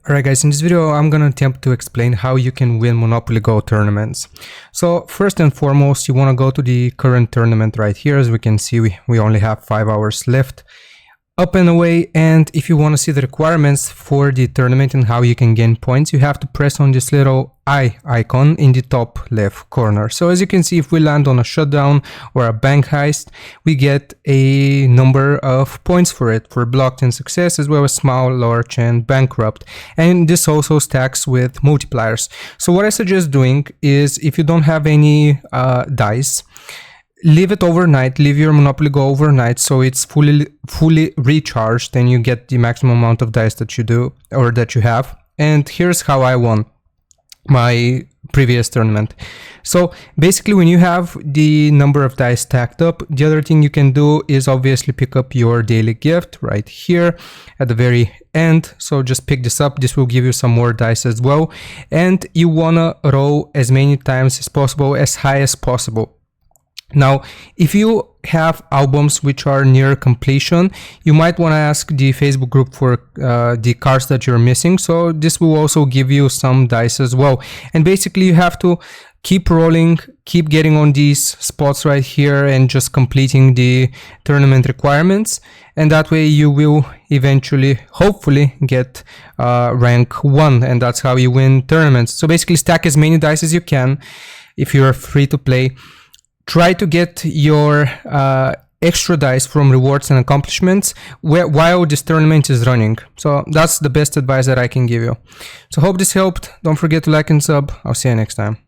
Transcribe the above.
Alright guys, in this video I'm gonna attempt to explain how you can win Monopoly Go tournaments. So first and foremost, you want to go to the current tournament right here. As we can see, we only have 5 hours left. Up and away, and if you want to see the requirements for the tournament and how you can gain points, you have to press on this little eye icon in the top left corner. So as you can see, if we land on a shutdown or a bank heist, we get a number of points for it, for blocked and success, as well as small, large, and bankrupt. And this also stacks with multipliers. So what I suggest doing is, if you don't have any dice, leave it overnight, leave your Monopoly Go overnight so it's fully recharged and you get the maximum amount of dice that you do or that you have. And here's how I won my previous tournament. So basically, when you have the number of dice stacked up, the other thing you can do is obviously pick up your daily gift right here at the very end. So just pick this up. This will give you some more dice as well. And you wanna roll as many times as possible, as high as possible. Now, if you have albums which are near completion, you might want to ask the Facebook group for the cards that you're missing. So this will also give you some dice as well. And basically, you have to keep rolling, keep getting on these spots right here and just completing the tournament requirements. And that way you will eventually, hopefully, get rank 1. And that's how you win tournaments. So basically, stack as many dice as you can if you're free to play. Try to get your extra dice from rewards and accomplishments while this tournament is running. So that's the best advice that I can give you. So hope this helped. Don't forget to like and sub. I'll see you next time.